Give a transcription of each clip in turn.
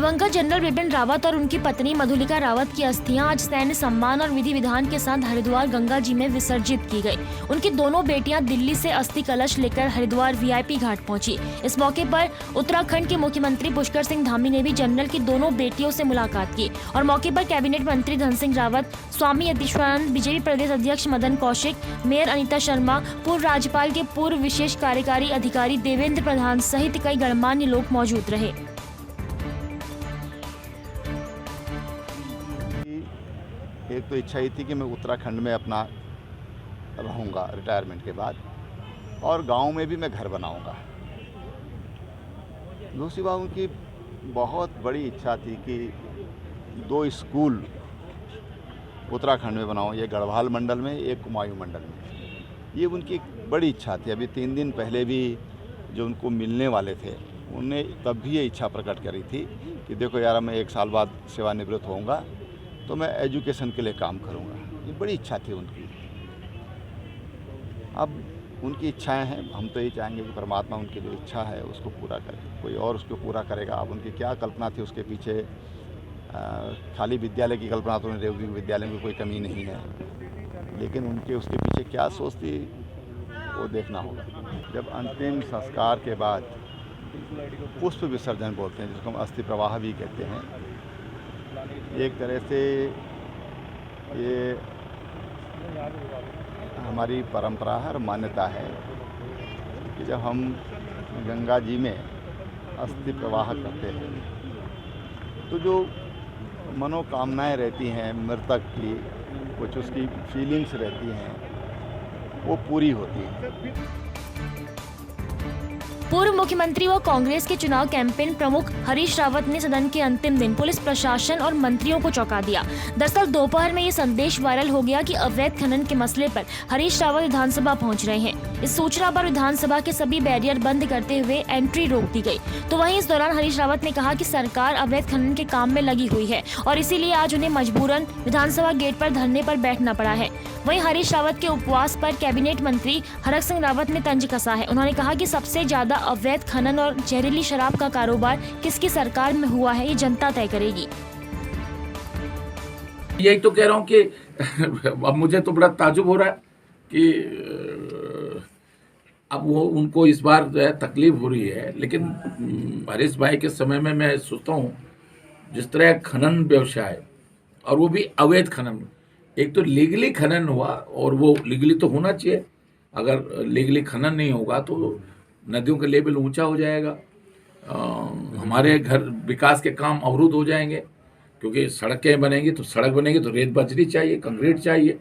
दिवंगत जनरल बिपिन रावत और उनकी पत्नी मधुलिका रावत की अस्थियां आज सैन्य सम्मान और विधि विधान के साथ हरिद्वार गंगा जी में विसर्जित की गई। उनकी दोनों बेटियां दिल्ली से अस्थि कलश लेकर हरिद्वार वीआईपी घाट पहुंची। इस मौके पर उत्तराखंड के मुख्यमंत्री पुष्कर सिंह धामी ने भी जनरल की दोनों बेटियों से मुलाकात की और मौके पर कैबिनेट मंत्री धन सिंह रावत, स्वामी यतीश्वरानंद, बीजेपी प्रदेश अध्यक्ष मदन कौशिक, मेयर अनीता शर्मा, पूर्व राज्यपाल के पूर्व विशेष कार्यकारी अधिकारी देवेंद्र प्रधान सहित कई गणमान्य लोग मौजूद रहे। एक तो इच्छा ही थी कि मैं उत्तराखंड में अपना रहूँगा रिटायरमेंट के बाद, और गांव में भी मैं घर बनाऊँगा। दूसरी बात, उनकी बहुत बड़ी इच्छा थी कि 2 स्कूल उत्तराखंड में बनाऊँ, एक गढ़वाल मंडल में, एक कुमायूं मंडल में। ये उनकी एक बड़ी इच्छा थी। अभी 3 दिन पहले भी जो उनको मिलने वाले थे, उन्हें तब भी ये इच्छा प्रकट करी थी कि देखो यार, मैं 1 साल बाद सेवानिवृत्त होऊंगा तो मैं एजुकेशन के लिए काम करूंगा। ये बड़ी इच्छा थी उनकी। अब उनकी इच्छाएं हैं, हम तो ये चाहेंगे कि परमात्मा उनकी जो इच्छा है उसको पूरा करे, कोई और उसको पूरा करेगा। अब उनकी क्या कल्पना थी उसके पीछे, खाली विद्यालय की कल्पना तो उन्हें, विद्यालय में कोई कमी नहीं है, लेकिन उनके उसके पीछे क्या सोच थी वो देखना होगा। जब अंतिम संस्कार के बाद पुष्प विसर्जन बोलते हैं, जिसको हम अस्थि प्रवाह भी कहते हैं, एक तरह से ये हमारी परंपरा है और मान्यता है कि जब हम गंगा जी में अस्थि प्रवाह करते हैं तो जो मनोकामनाएं रहती हैं मृतक की, कुछ उसकी फीलिंग्स रहती हैं, वो पूरी होती हैं। पूर्व मुख्यमंत्री व कांग्रेस के चुनाव कैंपेन प्रमुख हरीश रावत ने सदन के अंतिम दिन पुलिस प्रशासन और मंत्रियों को चौंका दिया। दरअसल दोपहर में ये संदेश वायरल हो गया कि अवैध खनन के मसले पर हरीश रावत विधानसभा पहुंच रहे हैं। इस सूचना पर विधानसभा के सभी बैरियर बंद करते हुए एंट्री रोक दी गई। तो वहीं इस दौरान हरीश रावत ने कहा कि सरकार अवैध खनन के काम में लगी हुई है और इसीलिए आज उन्हें मजबूरन विधानसभा गेट पर धरने पर बैठना पड़ा है। वहीं हरीश रावत के उपवास पर कैबिनेट मंत्री हरक सिंह रावत ने तंज कसा है। उन्होंने कहा कि सबसे ज्यादा अवैध खनन और जहरीली शराब का कारोबार किसकी सरकार में हुआ है, ये जनता तय करेगी। यही तो कह रहा हूँ कि अब मुझे तो बड़ा ताजुब हो रहा है कि अब वो उनको इस बार जो है तकलीफ हो रही है, लेकिन हरीश भाई के समय में मैं सोचता हूँ जिस तरह खनन व्यवसाय, और वो भी अवैध खनन, एक तो लीगली खनन हुआ, और वो लीगली तो होना चाहिए। अगर लीगली खनन नहीं होगा तो नदियों का लेवल ऊंचा हो जाएगा, हमारे घर विकास के काम अवरुद्ध हो जाएंगे, क्योंकि सड़कें बनेंगी तो सड़क बनेगी तो रेत बजरी चाहिए, कंक्रीट चाहिए।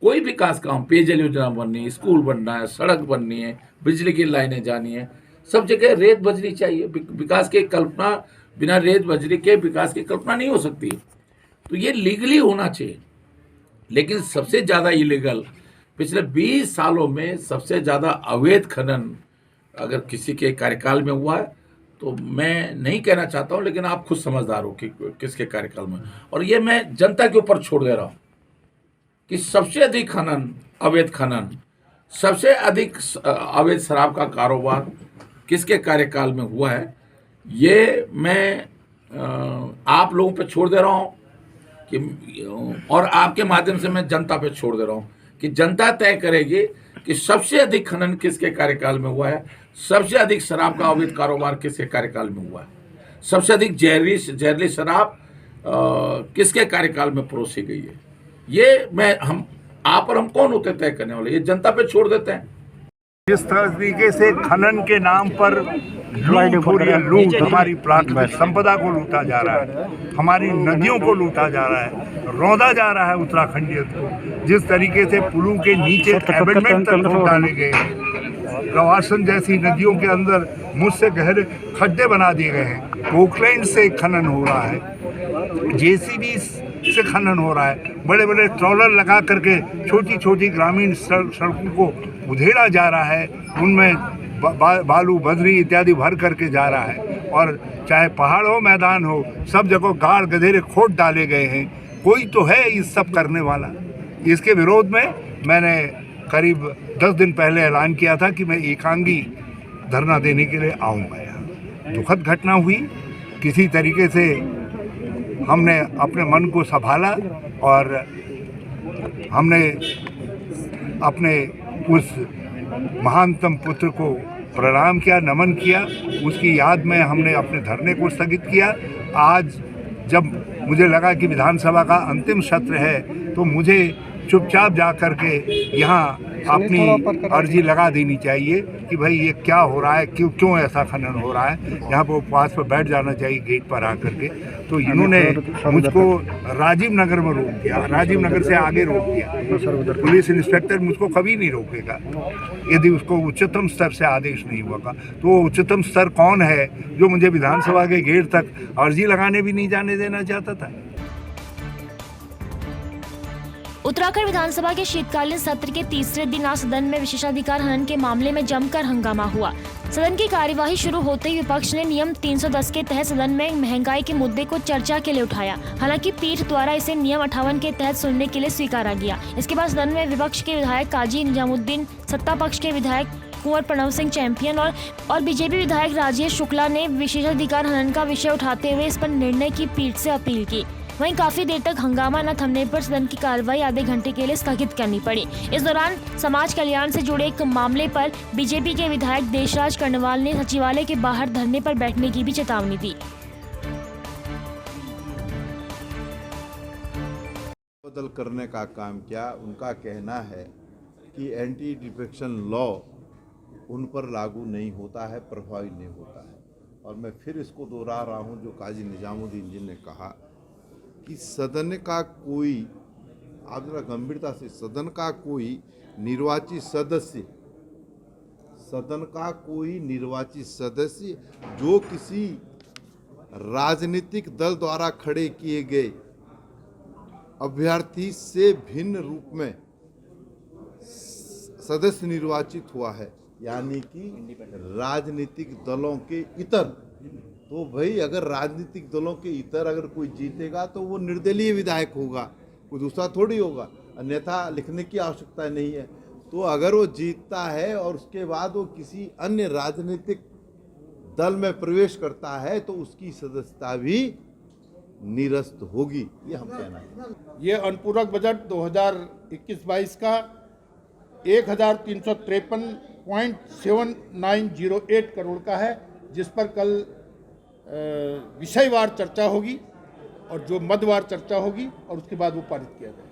कोई विकास काम, पेयजल योजना बननी है, स्कूल बनना है, सड़क बननी है, बिजली की लाइनें जानी है, सब जगह रेत बजरी चाहिए। विकास की कल्पना बिना रेत बजरी के विकास की कल्पना नहीं हो सकती। तो ये लीगली होना चाहिए। लेकिन सबसे ज़्यादा इलीगल पिछले 20 सालों में सबसे ज़्यादा अवैध खनन अगर किसी के कार्यकाल में हुआ है तो मैं नहीं कहना चाहता हूं, लेकिन आप खुद समझदार हो कि किसके कार्यकाल में। और ये मैं जनता के ऊपर छोड़ दे रहा हूं कि सबसे अधिक खनन, अवैध खनन, सबसे अधिक अवैध शराब का कारोबार किसके कार्यकाल में हुआ है, ये मैं आप लोगों पे छोड़ दे रहा हूं कि, और आपके माध्यम से मैं जनता पे छोड़ दे रहा हूं कि जनता तय करेगी कि सबसे अधिक खनन किसके कार्यकाल में हुआ है, सबसे अधिक शराब का अवैध कारोबार किसके कार्यकाल में हुआ है, सबसे अधिक जहरीली शराब किसके कार्यकाल में परोसी गई है। ये आप और हम कौन होते तय करने वाले, ये जनता पे छोड़ देते हैं। जिस तरीके से खनन के नाम पर लूट हमारी प्राकृतिक संपदा को लूटा जा रहा है, हमारी नदियों को लूटा जा रहा है, रौंदा जा रहा है उत्तराखंडियत को। जिस तरीके से पुलों के नीचे एबेंडमेंट तक डाले गए हैं, रवासन जैसी नदियों के अंदर मुझसे गहरे खड्डे बना दिए गए हैं, पोकलैंड से खनन हो रहा है, जेसीबी से खनन हो रहा है, बड़े बड़े ट्रॉलर लगा करके छोटी छोटी ग्रामीण सड़कों को उधेड़ा जा रहा है, उनमें बालू बजरी इत्यादि भर करके जा रहा है। और चाहे पहाड़ हो मैदान हो, सब जगह गाड़ गधेरे खोद डाले गए हैं। कोई तो है इस सब करने वाला। इसके विरोध में मैंने करीब 10 दिन पहले ऐलान किया था कि मैं एकांगी धरना देने के लिए आऊँगा। यहाँ दुखद घटना हुई, किसी तरीके से हमने अपने मन को संभाला और हमने अपने उस महानतम पुत्र को प्रणाम किया, नमन किया। उसकी याद में हमने अपने धरने को स्थगित किया। आज जब मुझे लगा कि विधानसभा का अंतिम सत्र है तो मुझे चुपचाप जा कर के यहाँ अपनी अर्जी लगा देनी चाहिए कि भाई ये क्या हो रहा है, क्यों ऐसा खनन हो रहा है। यहाँ पर उपवास पर बैठ जाना चाहिए गेट पर आकर के। तो इन्होंने मुझको राजीव नगर में रोक दिया, राजीव नगर से आगे रोक दिया। पुलिस इंस्पेक्टर मुझको कभी नहीं रोकेगा यदि उसको उच्चतम स्तर से आदेश नहीं होगा। तो उच्चतम स्तर कौन है जो मुझे विधानसभा के गेट तक अर्जी लगाने भी नहीं जाने देना चाहता था। उत्तराखंड विधानसभा के शीतकालीन सत्र के तीसरे दिन आज सदन में विशेषाधिकार हनन के मामले में जमकर हंगामा हुआ। सदन की कार्यवाही शुरू होते ही विपक्ष ने नियम 310 के तहत सदन में महंगाई के मुद्दे को चर्चा के लिए उठाया। हालांकि पीठ द्वारा इसे नियम 58 के तहत सुनने के लिए स्वीकारा गया। इसके बाद सदन में विपक्ष के विधायक काजी निजामुद्दीन, सत्ता पक्ष के विधायक कुंवर प्रणव सिंह चैंपियन और बीजेपी विधायक राजेश शुक्ला ने विशेषाधिकार हनन का विषय उठाते हुए इस पर निर्णय की पीठ से अपील की। वहीं काफी देर तक हंगामा न थमने पर सदन की कार्रवाई आधे घंटे के लिए स्थगित करनी पड़ी। इस दौरान समाज कल्याण से जुड़े एक मामले पर बीजेपी के विधायक देशराज कर्णवाल ने सचिवालय के बाहर धरने पर बैठने की भी चेतावनी दी। बदल करने का काम किया। उनका कहना है कि एंटी डिफेक्शन लॉ उन पर लागू नहीं होता है, प्रभावी नहीं होता है। और मैं फिर इसको दोहरा रहा हूँ जो काजी निजामुद्दीन जी ने कहा कि सदन का कोई, आप जरा गंभीरता से, सदन का कोई निर्वाचित सदस्य, सदन का कोई निर्वाचित सदस्य जो किसी राजनीतिक दल द्वारा खड़े किए गए अभ्यर्थी से भिन्न रूप में सदस्य निर्वाचित हुआ है, यानी कि राजनीतिक दलों के इतर। तो भाई अगर राजनीतिक दलों के इतर अगर कोई जीतेगा तो वो निर्दलीय विधायक होगा, कोई दूसरा थोड़ी होगा, अन्यथा लिखने की आवश्यकता नहीं है। तो अगर वो जीतता है और उसके बाद वो किसी अन्य राजनीतिक दल में प्रवेश करता है तो उसकी सदस्यता भी निरस्त होगी, ये हम कहना है। ये अनुपूरक बजट 2021-22 का 1353.7908 करोड़ का है, जिस पर कल विषयवार चर्चा होगी और जो मदवार चर्चा होगी और उसके बाद वो पारित किया जाएगा।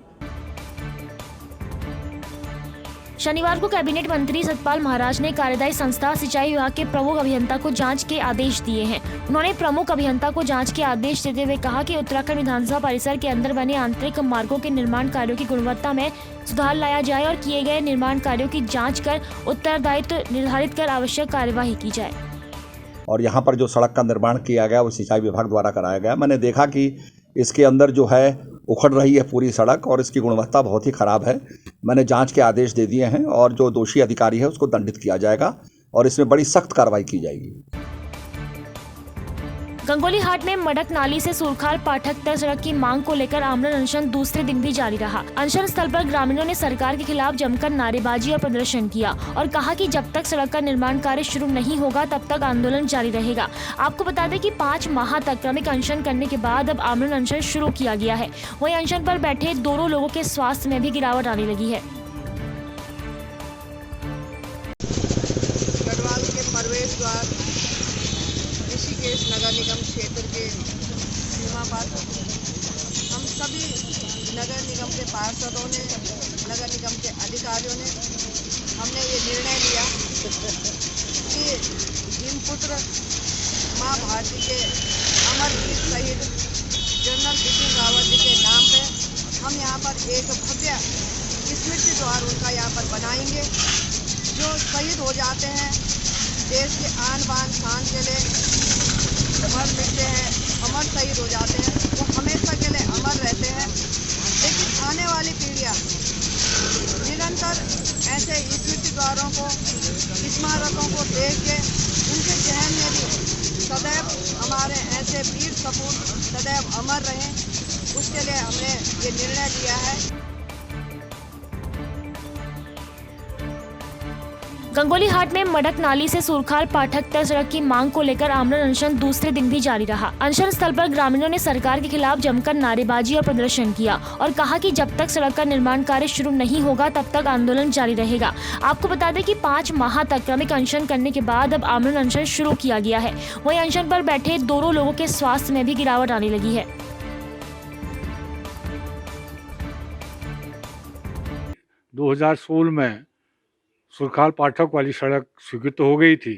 शनिवार को कैबिनेट मंत्री सतपाल महाराज ने कार्यदायी संस्था सिंचाई विभाग के प्रमुख अभियंता को जांच के आदेश दिए हैं। उन्होंने प्रमुख अभियंता को जांच के आदेश देते हुए कहा कि उत्तराखंड विधानसभा परिसर के अंदर बने आंतरिक मार्गों के निर्माण कार्यों की गुणवत्ता में सुधार लाया जाए और किए गए निर्माण कार्यों की जाँच कर उत्तरदायित्व निर्धारित कर आवश्यक कार्यवाही की जाए। और यहाँ पर जो सड़क का निर्माण किया गया वो सिंचाई विभाग द्वारा कराया गया। मैंने देखा कि इसके अंदर जो है उखड़ रही है पूरी सड़क और इसकी गुणवत्ता बहुत ही ख़राब है। मैंने जांच के आदेश दे दिए हैं और जो दोषी अधिकारी है उसको दंडित किया जाएगा और इसमें बड़ी सख्त कार्रवाई की जाएगी। गंगोली हाट में मडक नाली से सुरखाल पाठक तक सड़क की मांग को लेकर आमरण अनशन दूसरे दिन भी जारी रहा। अनशन स्थल पर ग्रामीणों ने सरकार के खिलाफ जमकर नारेबाजी और प्रदर्शन किया और कहा कि जब तक सड़क का निर्माण कार्य शुरू नहीं होगा तब तक आंदोलन जारी रहेगा। आपको बता दें कि 5 माह तक क्रमिक अनशन करने के बाद अब आमरण अनशन शुरू किया गया है। वहीं अनशन पर बैठे दोनों लोगों के स्वास्थ्य में भी गिरावट आने लगी है। ऋषिकेश नगर निगम क्षेत्र के सीमा पर हम सभी नगर निगम के पार्षदों ने, नगर निगम के अधिकारियों ने हमने ये निर्णय लिया कि भीमपुत्र माँ भारती के अमर वीर शहीद जनरल बिपिन रावत जी के नाम पे हम यहाँ पर एक भव्य स्मृति द्वार उनका यहाँ पर बनाएंगे। जो शहीद हो जाते हैं देश के आन बान शान के लिए मर मिटते हैं, अमर शहीद हो जाते हैं, वो हमेशा के लिए अमर रहते हैं। लेकिन आने वाली पीढ़ियाँ निरंतर ऐसे स्मृति द्वारों को, स्मारकों को देख के उनके जहन में भी सदैव हमारे ऐसे वीर सपूत सदैव अमर रहें, उसके लिए हमने ये निर्णय लिया है। गंगोली हाट में मडक नाली से सुरखाल पाठक तक सड़क की मांग को लेकर आमरण अनशन दूसरे दिन भी जारी रहा। अनशन स्थल पर ग्रामीणों ने सरकार के खिलाफ जमकर नारेबाजी और प्रदर्शन किया और कहा कि जब तक सड़क का निर्माण कार्य शुरू नहीं होगा तब तक आंदोलन जारी रहेगा। आपको बता दें कि 5 माह तक क्रमिक अनशन करने के बाद अब आमरण अनशन शुरू किया गया है। वहीं अनशन पर बैठे दोनों लोगों के स्वास्थ्य में भी गिरावट आने लगी है। 2016 में सुरखाल पाठक वाली सड़क स्वीकृत हो गई थी,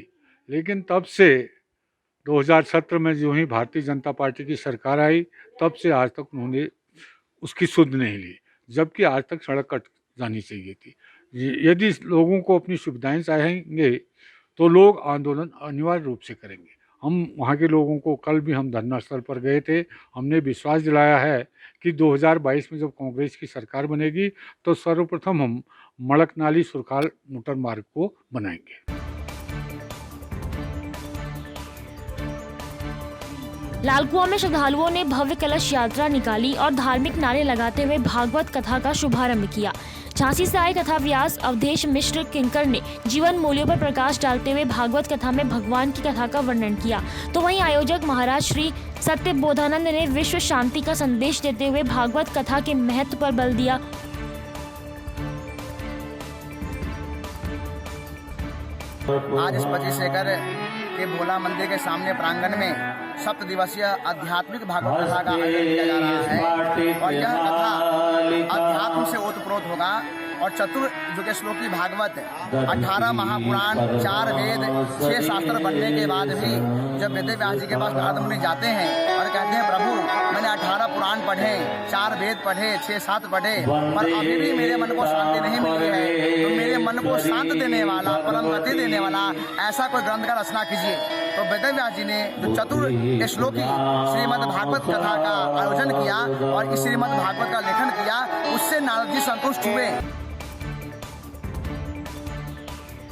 लेकिन तब से 2017 में जो ही भारतीय जनता पार्टी की सरकार आई तब से आज तक उन्होंने उसकी सुध नहीं ली, जबकि आज तक सड़क कट जानी चाहिए थी। यदि लोगों को अपनी सुविधाएं चाहेंगे तो लोग आंदोलन अनिवार्य रूप से करेंगे। हम वहाँ के लोगों को कल भी हम धरना स्थल पर गए थे, हमने विश्वास दिलाया है कि 2022 में जब कांग्रेस की सरकार बनेगी तो सर्वप्रथम हम मड़क नाली सुरखाल मोटर मार्ग को बनाएंगे। लालकुआं में श्रद्धालुओं ने भव्य कलश यात्रा निकाली और धार्मिक नारे लगाते हुए भागवत कथा का शुभारंभ किया। झांसी से आए कथा व्यास अवधेश मिश्र किंकर ने जीवन मूल्यों पर प्रकाश डालते हुए भागवत कथा में भगवान की कथा का वर्णन किया, तो वहीं आयोजक महाराज श्री सत्य बोधानंद ने विश्व शांति का संदेश देते हुए भागवत कथा के महत्व पर बल दिया। आज इस 25 एकड़ के भोला मंदिर के सामने प्रांगण में 7 दिवसीय आध्यात्मिक भागवत कथा का आयोजन किया जा रहा है और यह कथा अध्यात्म से ओतप्रोत होगा और चतुर्युग श्लोकी भागवत 18 महापुराण 4 वेद 6 शास्त्र बनने के बाद भी जब वेद व्यास जी के पास नारद मुनि जाते हैं और कहते हैं प्रभु मैंने 18 पुराण पढ़े 4 वेद पढ़े 6 शास्त्र पढ़े पर अभी भी मेरे मन को शांति नहीं मिली है, तो मेरे मन को शांत देने वाला परम गति देने वाला ऐसा कोई ग्रंथ का रचना कीजिए। तो वेद व्यास जी ने जो चतुर्श्लोकी श्रीमद् भागवत कथा का आयोजन किया और इस श्रीमद् भागवत का लेखन किया, उससे नारद जी संतुष्ट हुए।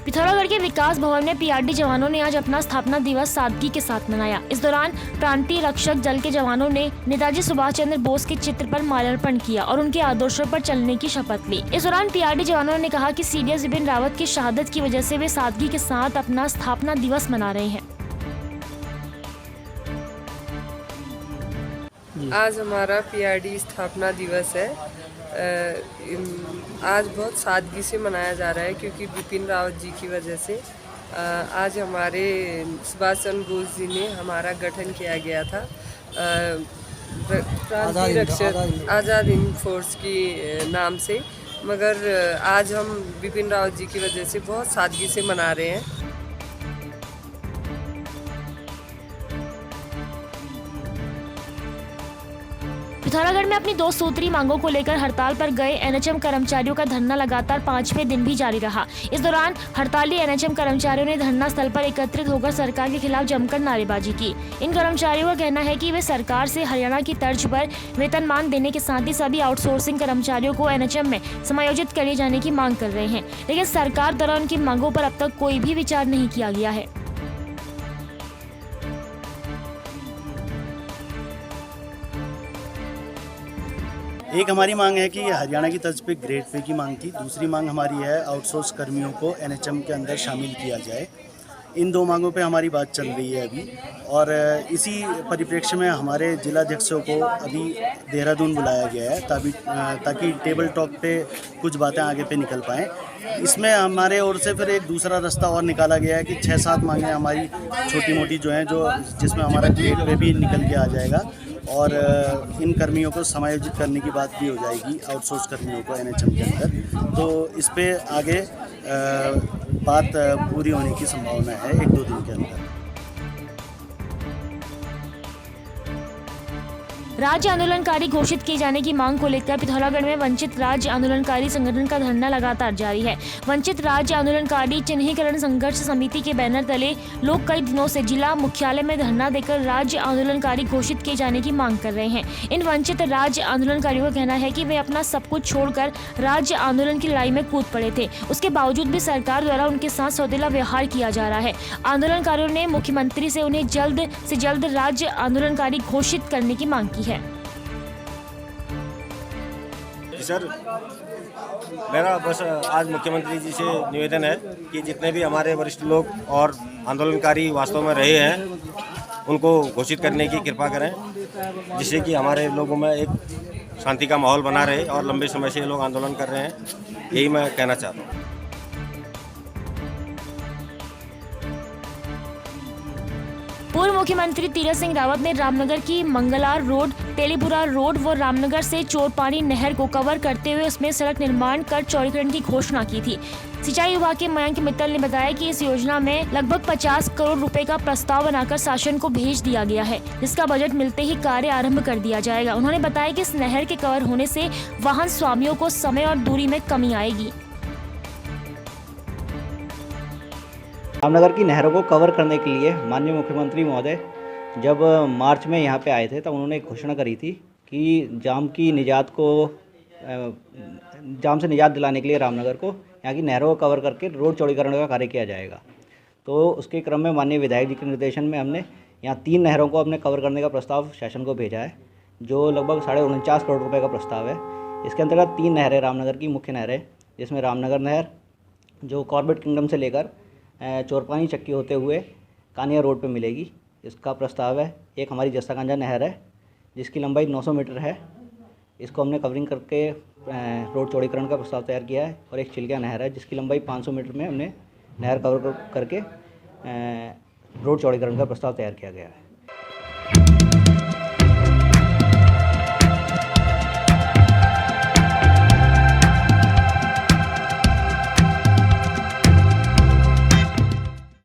पिथौरागढ़ के विकास भवन में पीआरडी जवानों ने आज अपना स्थापना दिवस सादगी के साथ मनाया। इस दौरान प्रांतीय रक्षक दल के जवानों ने नेताजी सुभाष चंद्र बोस के चित्र पर माल्यार्पण किया और उनके आदर्शों पर चलने की शपथ ली। इस दौरान पीआरडी जवानों ने कहा कि सीडीएस बिपिन रावत की शहादत की वजह से वे सादगी के साथ अपना स्थापना दिवस मना रहे हैं। आज हमारा पीआरडी स्थापना दिवस है। आज बहुत सादगी से मनाया जा रहा है क्योंकि बिपिन रावत जी की वजह से आज हमारे सुभाष चंद्र बोस जी ने हमारा गठन किया गया था प्रांतीय रक्षक आज़ाद हिंद फोर्स की नाम से, मगर आज हम बिपिन रावत जी की वजह से बहुत सादगी से मना रहे हैं। पिथौरागढ़ में अपनी 2 सूत्री मांगों को लेकर हड़ताल पर गए एनएचएम कर्मचारियों का धरना लगातार 5वें दिन भी जारी रहा। इस दौरान हड़ताली एनएचएम कर्मचारियों ने धरना स्थल पर एकत्रित होकर सरकार के खिलाफ जमकर नारेबाजी की। इन कर्मचारियों का कहना है कि वे सरकार से हरियाणा की तर्ज पर वेतनमान देने के साथ ही सभी आउटसोर्सिंग कर्मचारियों को एनएचएम में समायोजित किए जाने की मांग कर रहे हैं, लेकिन सरकार द्वारा उनकी मांगों पर अब तक कोई भी विचार नहीं किया गया है। एक हमारी मांग है कि हरियाणा की तर्ज पे ग्रेड पे की मांग थी। दूसरी मांग हमारी है आउटसोर्स कर्मियों को एनएचएम के अंदर शामिल किया जाए। इन 2 मांगों पे हमारी बात चल रही है अभी, और इसी परिप्रेक्ष्य में हमारे जिलाध्यक्षों को अभी देहरादून बुलाया गया है ताकि टेबल टॉक पे कुछ बातें आगे पे निकल पाएँ। इसमें हमारे ओर से फिर एक दूसरा रास्ता और निकाला गया है कि 6-7 मांगें हमारी छोटी मोटी जो हैं जिसमें हमारा ग्रेड पे भी निकल के आ जाएगा और इन कर्मियों को समायोजित करने की बात भी हो जाएगी आउटसोर्स कर्मियों को एनएचएम के अंदर। तो इस पे आगे बात पूरी होने की संभावना है 1-2 दिन के अंदर। राज्य आंदोलनकारी घोषित किए जाने की मांग को लेकर पिथौरागढ़ में वंचित राज्य आंदोलनकारी संगठन का धरना लगातार जारी है। वंचित राज्य आंदोलनकारी चिन्हीकरण संघर्ष समिति के बैनर तले लोग कई दिनों से जिला मुख्यालय में धरना देकर राज्य आंदोलनकारी घोषित किए जाने की मांग कर रहे हैं। इन वंचित राज्य आंदोलनकारियों का कहना है कि वे अपना सब कुछ छोड़कर राज्य आंदोलन की लड़ाई में कूद पड़े थे, उसके बावजूद भी सरकार द्वारा उनके साथ सौतेला व्यवहार किया जा रहा है। आंदोलनकारियों ने मुख्यमंत्री से उन्हें जल्द से जल्द राज्य आंदोलनकारी घोषित करने की मांग की है। सर, मेरा बस आज मुख्यमंत्री जी से निवेदन है कि जितने भी हमारे वरिष्ठ लोग और आंदोलनकारी वास्तव में रहे हैं उनको घोषित करने की कृपा करें, जिससे कि हमारे लोगों में एक शांति का माहौल बना रहे और लंबे समय से ये लोग आंदोलन कर रहे हैं, यही मैं कहना चाहता हूँ। पूर्व मुख्यमंत्री तीरथ सिंह रावत ने रामनगर की मंगलार रोड, तेलीपुरा रोड व रामनगर से चोरपानी नहर को कवर करते हुए उसमें सड़क निर्माण कर चौड़ीकरण की घोषणा की थी। सिंचाई विभाग के मयंक मित्तल ने बताया कि इस योजना में लगभग 50 करोड़ रुपए का प्रस्ताव बनाकर शासन को भेज दिया गया है, जिसका बजट मिलते ही कार्य आरंभ कर दिया जाएगा। उन्होंने बताया कि इस नहर के कवर होने से वाहन स्वामियों को समय और दूरी में कमी आएगी। रामनगर की नहरों को कवर करने के लिए माननीय मुख्यमंत्री महोदय जब मार्च में यहाँ पे आए थे तब उन्होंने एक घोषणा करी थी कि जाम से निजात दिलाने के लिए रामनगर को यहाँ की नहरों को कवर करके रोड चौड़ीकरण का कार्य किया जाएगा। तो उसके क्रम में माननीय विधायक जी के निर्देशन में हमने यहाँ 3 नहरों को अपने कवर करने का प्रस्ताव शासन को भेजा है, जो लगभग 49.5 करोड़ रुपये का प्रस्ताव है। इसके अंतर्गत 3 नहरें रामनगर की मुख्य नहरें, जिसमें रामनगर नहर जो कॉर्बेट किंगडम से लेकर चोरपानी चक्की होते हुए कानिया रोड पे मिलेगी, इसका प्रस्ताव है। एक हमारी जस्तागांजा नहर है जिसकी लंबाई 900 मीटर है, इसको हमने कवरिंग करके रोड चौड़ीकरण का प्रस्ताव तैयार किया है। और एक चिल्किया नहर है जिसकी लंबाई 500 मीटर में हमने नहर कवर करके रोड चौड़ीकरण का प्रस्ताव तैयार किया गया है।